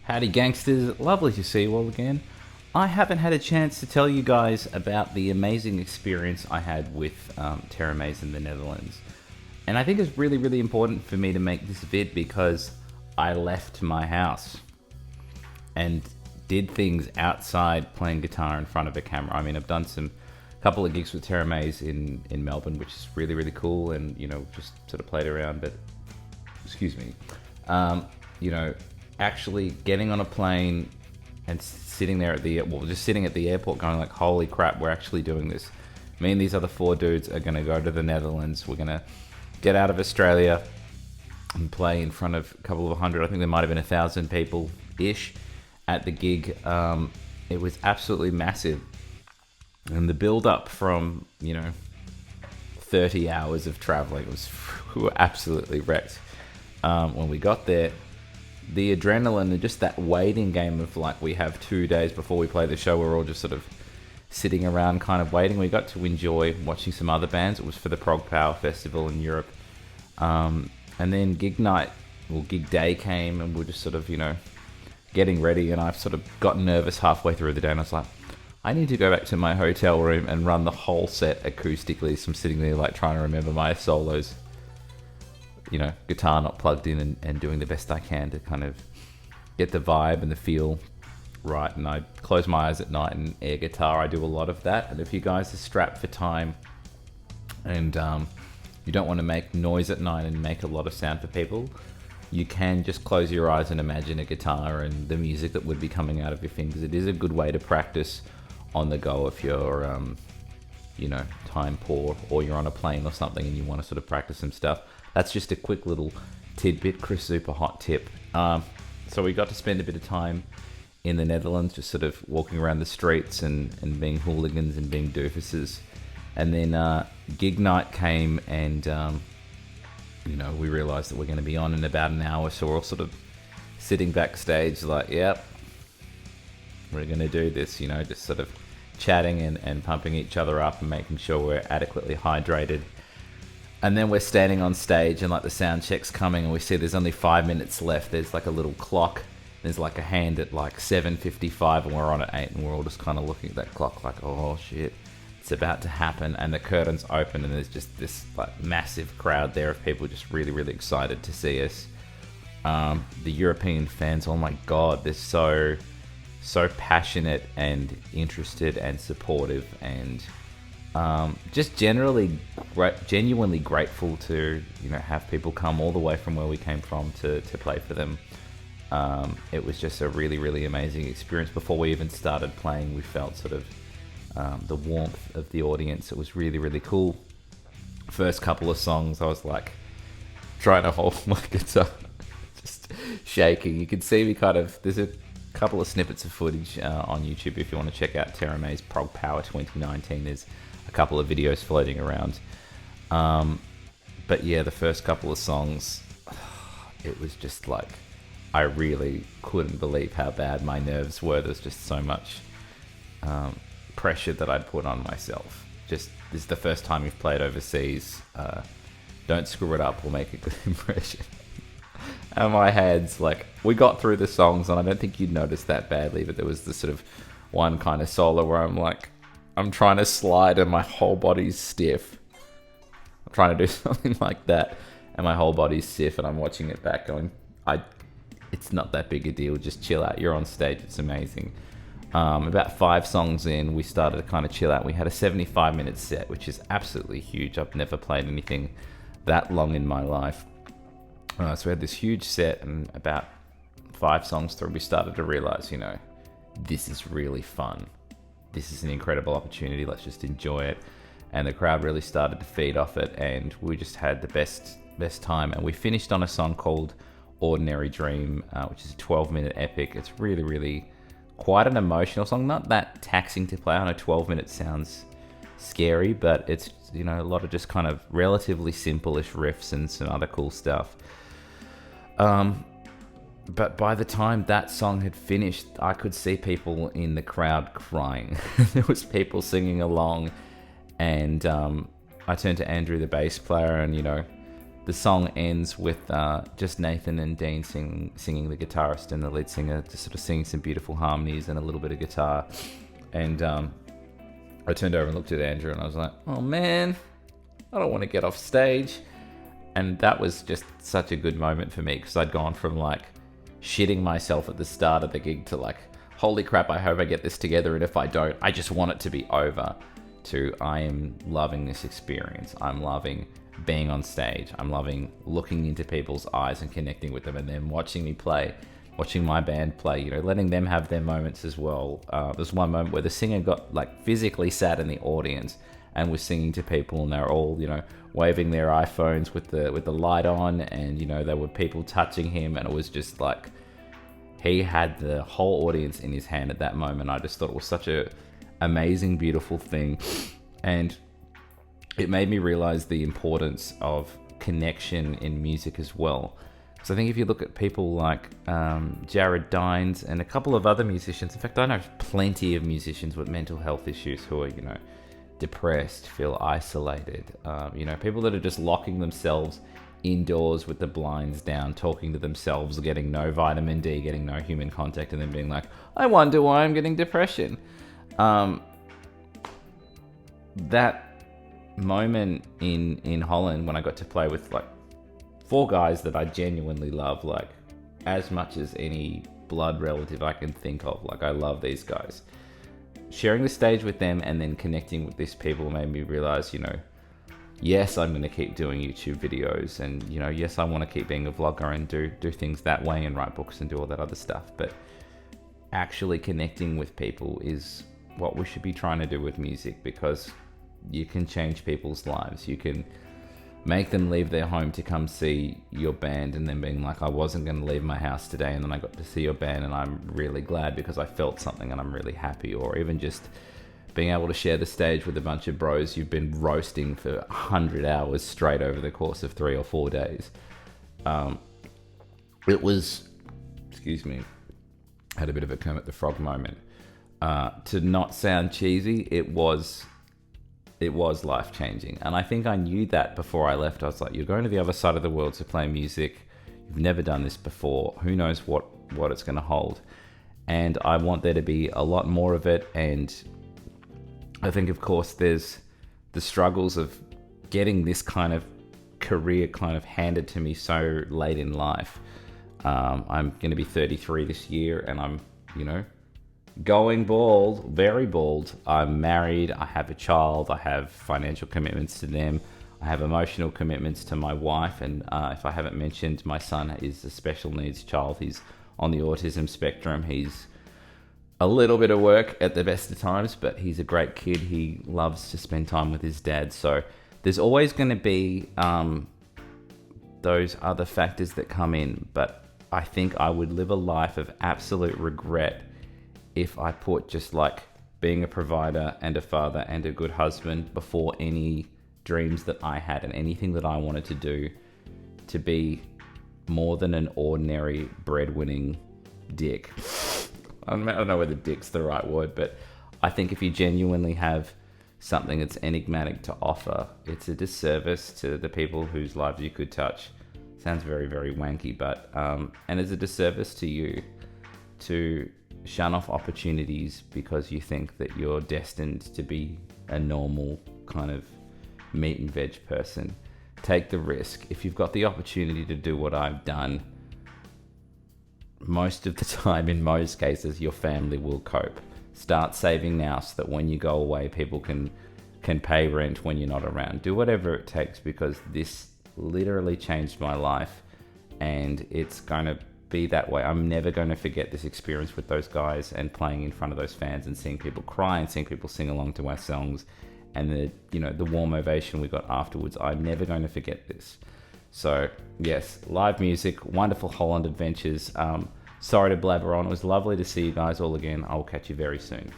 Howdy gangsters, lovely to see you all again. I haven't had a chance to tell you guys about the amazing experience I had with Teramaze in the Netherlands. And I think it's really, really important for me to make this vid because I left my house and did things outside playing guitar in front of a camera. I mean, I've done some couple of gigs with Teramaze in Melbourne, which is really, really cool, and, you know, just sort of played around, but, excuse me, you know, actually getting on a plane and sitting there just sitting at the airport going like, holy crap, we're actually doing this. Me and these other four dudes are going to go to the Netherlands. We're going to get out of Australia and play in front of a couple of hundred. I think there might have been 1,000 people-ish at the gig. It was absolutely massive. And the build-up from, 30 hours of traveling, we were absolutely wrecked. When we got there, the adrenaline and just that waiting game of like, we have 2 days before we play the show, we're all just sort of sitting around kind of waiting. We got to enjoy watching some other bands. It was for the Prog Power Festival in Europe. And then gig day came, and we're just sort of, getting ready, and I've sort of gotten nervous halfway through the day, and I was like, I need to go back to my hotel room and run the whole set acoustically. So I'm sitting there like trying to remember my solos, guitar not plugged in, and doing the best I can to kind of get the vibe and the feel right. And I close my eyes at night and air guitar. I do a lot of that. And if you guys are strapped for time and you don't want to make noise at night and make a lot of sound for people, you can just close your eyes and imagine a guitar and the music that would be coming out of your fingers. It is a good way to practice on the go if you're time poor, or you're on a plane or something and you want to sort of practice some stuff. That's just a quick little tidbit, Chris Zoupa hot tip. So we got to spend a bit of time in the Netherlands, just sort of walking around the streets and being hooligans and being doofuses. And then gig night came, and we realized that we're going to be on in about an hour, so we're all sort of sitting backstage like, yep, we're going to do this, just sort of chatting and pumping each other up and making sure we're adequately hydrated. And then we're standing on stage, and like the sound check's coming, and we see there's only 5 minutes left. There's like a little clock. There's like a hand at like 7:55, and we're on at 8, and we're all just kind of looking at that clock like, oh shit, it's about to happen. And the curtains open, and there's just this like massive crowd there of people just really, really excited to see us. The European fans, oh my god, they're so passionate and interested and supportive, and just genuinely grateful to have people come all the way from where we came from to play for them. It was just a really, really amazing experience. Before we even started playing, we felt sort of the warmth of the audience. It was really, really cool. First couple of songs, I was like trying to hold my guitar, just shaking. You can see me there's a couple of snippets of footage on YouTube if you want to check out Teramaze Prog Power 2019. There's a couple of videos floating around. But yeah, the first couple of songs, it was just like, I really couldn't believe how bad my nerves were. There's just so much pressure that I'd put on myself. Just, this is the first time you've played overseas. Don't screw it up or make a good impression. And my hands, like, we got through the songs, and I don't think you'd notice that badly, but there was this sort of one kind of solo where I'm trying to slide and my whole body's stiff. I'm trying to do something like that, and my whole body's stiff, and I'm watching it back going, it's not that big a deal, just chill out, you're on stage, it's amazing. About 5 songs in, we started to kind of chill out. We had a 75-minute set, which is absolutely huge. I've never played anything that long in my life. So we had this huge set, and about 5 songs through, we started to realize, this is really fun. This is an incredible opportunity. Let's just enjoy it. And the crowd really started to feed off it, and we just had the best time. And we finished on a song called Ordinary Dream, which is a 12-minute epic. It's really, really quite an emotional song. Not that taxing to play. I know 12 minutes sounds scary, but it's, a lot of just kind of relatively simple-ish riffs and some other cool stuff. But by the time that song had finished, I could see people in the crowd crying. There was people singing along, and I turned to Andrew, the bass player, and the song ends with just Nathan and Dean singing, the guitarist and the lead singer, just sort of singing some beautiful harmonies and a little bit of guitar. And I turned over and looked at Andrew and I was like, oh man, I don't want to get off stage. And that was just such a good moment for me, because I'd gone from like shitting myself at the start of the gig to like, holy crap, I hope I get this together, and if I don't, I just want it to be over, to I am loving this experience. I'm loving being on stage. I'm loving looking into people's eyes and connecting with them, and then watching me play, watching my band play, you know, letting them have their moments as well. There's one moment where the singer got like physically sat in the audience and was singing to people, and they were all, you know, waving their iPhones with the light on, and you know, there were people touching him, and it was just like he had the whole audience in his hand at that moment. I just thought it was such a amazing, beautiful thing, and it made me realize the importance of connection in music as well. So I think if you look at people like Jared Dines and a couple of other musicians, in fact I know plenty of musicians with mental health issues who are, you know, depressed, feel isolated, you know, people that are just locking themselves indoors with the blinds down, talking to themselves, getting no vitamin D, getting no human contact, and then being like, I wonder why I'm getting depression. That moment in Holland when I got to play with like 4 guys that I genuinely love, like as much as any blood relative I can think of. Like, I love these guys. Sharing the stage with them and then connecting with these people made me realize, you know, yes, I'm going to keep doing YouTube videos, and, you know, yes, I want to keep being a vlogger and do things that way and write books and do all that other stuff. But actually connecting with people is what we should be trying to do with music, because you can change people's lives. You can make them leave their home to come see your band, and then being like, I wasn't going to leave my house today, and then I got to see your band and I'm really glad because I felt something and I'm really happy. Or even just being able to share the stage with a bunch of bros you've been roasting for 100 hours straight over the course of 3 or 4 days. It was, excuse me, had a bit of a Kermit the Frog moment. To not sound cheesy, it was life-changing. And I think I knew that before I left. I was like, you're going to the other side of the world to play music. You've never done this before. Who knows what it's going to hold? And I want there to be a lot more of it. And I think, of course, there's the struggles of getting this kind of career kind of handed to me so late in life. I'm going to be 33 this year, and I'm, you know, going bald, very bald. I'm married, I have a child, I have financial commitments to them, I have emotional commitments to my wife, and if I haven't mentioned, my son is a special needs child. He's on the autism spectrum. He's a little bit of work at the best of times, but he's a great kid. He loves to spend time with his dad. So there's always going to be those other factors that come in, but I think I would live a life of absolute regret if I put just like being a provider and a father and a good husband before any dreams that I had and anything that I wanted to do, to be more than an ordinary breadwinning dick. I don't know whether dick's the right word, but I think if you genuinely have something that's enigmatic to offer, it's a disservice to the people whose lives you could touch. Sounds very, very wanky, but and it's a disservice to you to shun off opportunities because you think that you're destined to be a normal kind of meat and veg person. Take the risk. If you've got the opportunity to do what I've done, most of the time, in most cases, your family will cope. Start saving now so that when you go away, people can pay rent when you're not around. Do whatever it takes, because this literally changed my life, and it's going to be that way. I'm never going to forget this experience with those guys and playing in front of those fans and seeing people cry and seeing people sing along to our songs, and the warm ovation we got afterwards. I'm never going to forget this. So yes, live music, wonderful Holland adventures. Sorry to blabber on. It was lovely to see you guys all again. I will catch you very soon.